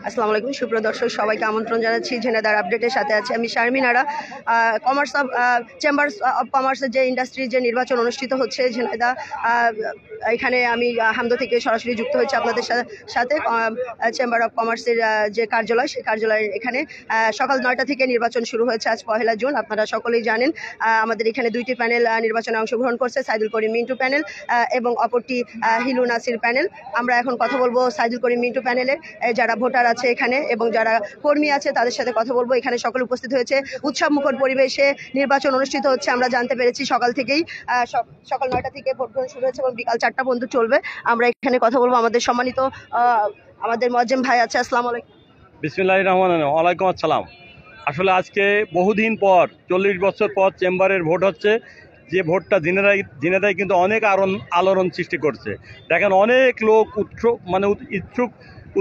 আসসালামু আলাইকুম সুপ্রিয় দর্শক সবাইকে আমন্ত্রণ জানাচ্ছি ঝিনাইদহ আপডেটের সাথে আছে আমি শারমিন আরা। কমার্স অফ চেম্বার্স অফ কমার্সের যে ইন্ডাস্ট্রি যে নির্বাচন অনুষ্ঠিত হচ্ছে ঝিনাইদহ, এখানে আমি হামদো থেকে সরাসরি যুক্ত হয়েছি আপনাদের সাথে। চেম্বার অফ কমার্সের যে কার্যালয়, সেই কার্যালয়ের এখানে সকাল 9টা থেকে নির্বাচন শুরু হয়েছে আজ 1 জুন। আপনারা সকলেই জানেন আমাদের এখানে দুইটি প্যানেল নির্বাচনে অংশগ্রহণ করছে, সাইদুল করিম মিন্টু প্যানেল এবং অপরটি হিলু নাসির প্যানেল। আমরা এখন কথা বলবো সাইদুল করিম মিন্টু প্যানেলের যারা ভোটার আছে এখানে এবং যারা কর্মী আছে তাদের সাথে কথা বলবো। এখানে সকল উপস্থিত হয়েছে, উৎসব মুখর পরিবেশে নির্বাচন অনুষ্ঠিত হচ্ছে। আমরা জানতে পেরেছি সকাল থেকেই, সকাল 9টা থেকে ভোট গ্রহণ শুরু হয়েছে এবং বিকাল 4টা পর্যন্ত চলবে। আমরা এখানে কথা বলবো আমাদের সম্মানিত আমাদের মোয়াজ্জেম ভাই আছে। আসসালামু আলাইকুম। বিসমিল্লাহির রহমানির রহিম। ওয়ালাইকুম আসসালাম। আসলে আজকে বহুদিন পর 40 বছর পর চেম্বারের ভোট হচ্ছে, যে ভোটটা ঝিনাইদহে কিন্তু অনেক আলোড়ন সৃষ্টি করছে। দেখেন অনেক লোক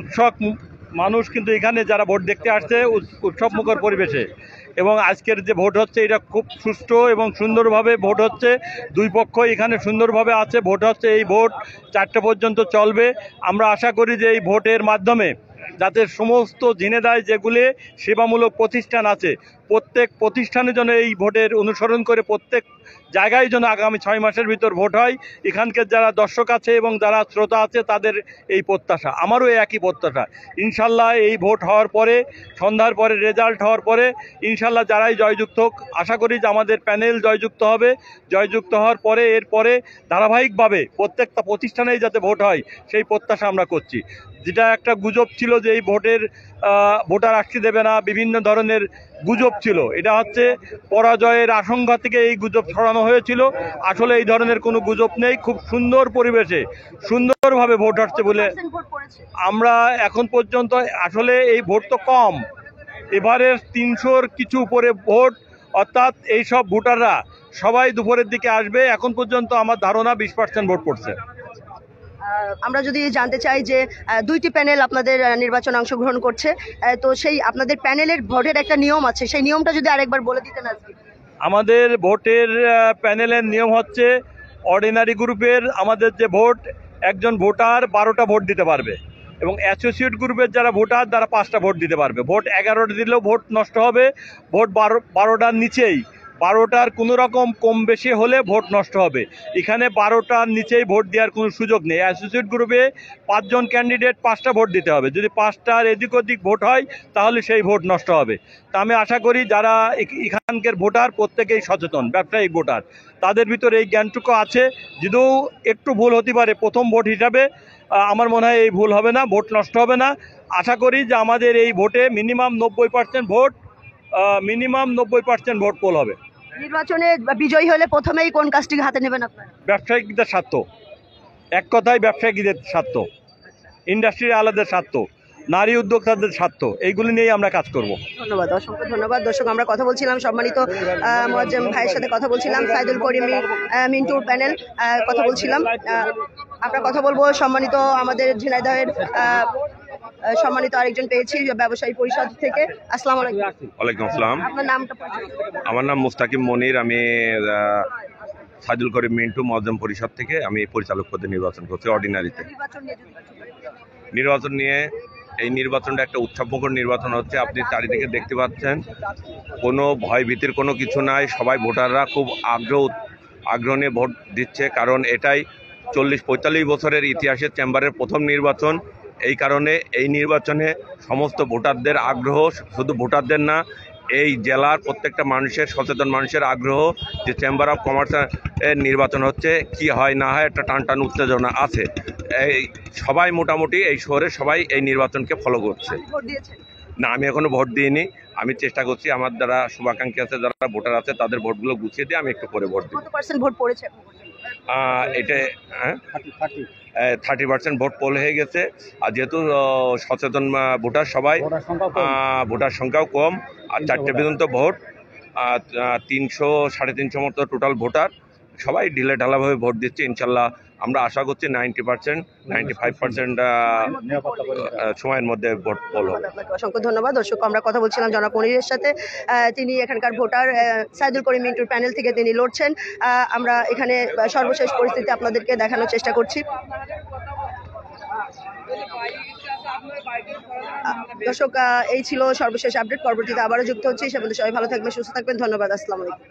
উৎসুক মানুষ কিন্তু এখানে যারা ভোট দেখতে আসছে উৎসব মুখর পরিবেশে। এবং আজকের যে ভোট হচ্ছে এটা খুব সুষ্ঠু এবং সুন্দরভাবে ভোট হচ্ছে। দুই পক্ষ এখানে সুন্দরভাবে আছে, ভোট হচ্ছে। এই ভোট 4টে পর্যন্ত চলবে। আমরা আশা করি যে এই ভোটের মাধ্যমে যাতে সমস্ত ঝিনাইদহে যেগুলি সেবামূলক প্রতিষ্ঠান আছে প্রত্যেক প্রতিষ্ঠানের জন্য এই ভোটের অনুসরণ করে প্রত্যেক জায়গায় যেন আগামী 6 মাসের ভিতর ভোট হয়। এখানকার যারা দর্শক আছে এবং যারা শ্রোতা আছে তাদের এই প্রত্যাশা, আমারও একই প্রত্যাশা। ইনশাল্লাহ এই ভোট হওয়ার পরে, সন্ধ্যার পরে রেজাল্ট হওয়ার পরে ইনশাল্লাহ যারাই জয়যুক্ত হোক, আশা করি যে আমাদের প্যানেল জয়যুক্ত হবে। জয়যুক্ত হওয়ার পরে এরপরে ধারাবাহিকভাবে প্রত্যেকটা প্রতিষ্ঠানেই যাতে ভোট হয় সেই প্রত্যাশা আমরা করছি। যেটা একটা গুজব ছিল যে এই ভোটার আসতে দেবে না, বিভিন্ন ধরনের গুজব ছিল, এটা হচ্ছে পরাজয়ের আশঙ্কা থেকে এই গুজব ছড়ানো হয়েছিল। আসলে এই ধরনের কোনো গুজব নেই। খুব সুন্দর পরিবেশে সুন্দরভাবে ভোট হচ্ছে বলে আমরা এখন পর্যন্ত, আসলে এই ভোট তো কম, এবারে 300-র কিছু উপরে ভোট, অর্থাৎ এই সব ভোটাররা সবাই দুপুরের দিকে আসবে। এখন পর্যন্ত আমার ধারণা 20% ভোট পড়ছে। আমরা যদি জানতে চাই যে দুইটি প্যানেল আপনাদের নির্বাচনে অংশগ্রহণ করছে, তো সেই আপনাদের প্যানেলের ভোটের একটা নিয়ম আছে, সেই নিয়মটা যদি আরেকবার বলে দিতেন আজকে। আমাদের ভোটের প্যানেলের নিয়ম হচ্ছে অর্ডিনারি গ্রুপের আমাদের যে ভোট, একজন ভোটার 12টা ভোট দিতে পারবে এবং অ্যাসোসিয়েট গ্রুপের যারা ভোটার তারা 5টা ভোট দিতে পারবে। ভোট 11টা দিলেও ভোট নষ্ট হবে। ভোট 12টার নিচেই, 12টার কোনো রকম কম বেশি হলে ভোট নষ্ট হবে। এখানে 12টার নিচেই ভোট দেওয়ার কোনো সুযোগ নেই। অ্যাসোসিয়েট গ্রুপে 5 জন ক্যান্ডিডেট 5টা ভোট দিতে হবে। যদি 5টার এদিক ওদিক ভোট হয় তাহলে সেই ভোট নষ্ট হবে। তা আমি আশা করি যারা এখানকার ভোটার প্রত্যেকেই সচেতন, ব্যবসায়িক ভোটার, তাদের ভিতরে এই জ্ঞানটুকু আছে। যদিও একটু ভুল হতে পারে প্রথম ভোট হিসাবে, আমার মনে হয় এই ভুল হবে না, ভোট নষ্ট হবে না। আশা করি যে আমাদের এই ভোটে মিনিমাম 90% ভোট পোল হবে। নির্বাচনে বিজয়ী হলে প্রথমেই কোন কাজটি হাতে নেবেন আপনারা? ব্যবসায়িকদের স্বার্থ, এক কথায় ব্যবসায়িকদের স্বার্থ, ইন্ডাস্ট্রির আলাদের স্বার্থ, নারী উদ্যোক্তাদের স্বার্থ, এইগুলি নিয়েই আমরা কাজ করব। ধন্যবাদ, অসংখ্য ধন্যবাদ। দর্শক আমরা কথা বলছিলাম সম্মানিত মোয়াজ্জেম ভাইয়ের সাথে কথা বলছিলাম, সাইদুল করিম মিন্টু প্যানেল কথা বলছিলাম। আমরা কথা বলবো সম্মানিত আমাদের ঝিনাইদহের সম্মানিত আরেকজন পেয়েছি ব্যবসায়ী পরিষদ থেকে। আসসালামু আলাইকুম। ওয়ালাইকুম আসসালাম। আপনার নামটা? আমার নাম মুস্তাকিম মনির। আমি সাইদুল করিম মিন্টু মোয়াজ্জেম পরিষদ থেকে আমি পরিচালক পদে নির্বাচন করছি অর্ডিনারিতে। নির্বাচন নিয়ে এই নির্বাচনটা একটা উৎসবমুখর নির্বাচন হচ্ছে। আপনি চারিদিকে দেখতে পাচ্ছেন কোনো ভয় ভীতির কোনো কিছু নাই। সবাই ভোটাররা খুব আগ্রহ নিয়ে ভোট দিচ্ছে, কারণ এটাই 40-45 বছরের ইতিহাসের চেম্বারের প্রথম নির্বাচন। এই কারণে এই নির্বাচনে সমস্ত ভোটারদের আগ্রহ, শুধু ভোটারদের না, এই জেলার প্রত্যেকটা মানুষের, সচেতন মানুষের আগ্রহ যে চেম্বার অফ কমার্সের নির্বাচন হচ্ছে, কি হয় না হয় একটা টান উত্তেজনা আছে। এই সবাই মোটামুটি এই শহরে সবাই এই নির্বাচনকে ফলো করছে। না, আমি এখনো ভোট দিইনি। আমি চেষ্টা করছি, আমার দ্বারা শুভাকাঙ্ক্ষী আছে, যারা ভোটার আছে তাদের ভোটগুলো গুছিয়ে দিয়ে আমি একটু পরে ভোট দিই। ভোট পড়েছে এটা 30% ভোট পোল হয়ে গেছে। আর যেহেতু সচেতন ভোটার সবাই, ভোটার সংখ্যাও কম, আর 4টে পর্যন্ত ভোট, 300-350 মতো টোটাল ভোটার, সবাই ঢিলে ঢালাভাবে ভোট দিচ্ছে। ইনশাল্লাহ আমরা আশা করছি 90%-95% সময়ের মধ্যে ভোট পোল হবে। অসংখ্য ধন্যবাদ। দর্শক আমরা কথা বলছিলাম জনাব মনিরের সাথে, তিনি এখানকার ভোটার, সাইদুল করিম মিন্টুর প্যানেল থেকে তিনি লড়ছেন। আমরা এখানে সর্বশেষ পরিস্থিতি আপনাদেরকে দেখানোর চেষ্টা করছি। দর্শক, এই ছিল সর্বশেষ আপডেট। পরবর্তীতে আবারও যুক্ত হচ্ছে। সে পর্যন্ত সবাই ভালো থাকবেন, সুস্থ থাকবেন। ধন্যবাদ। আসসালামু আলাইকুম।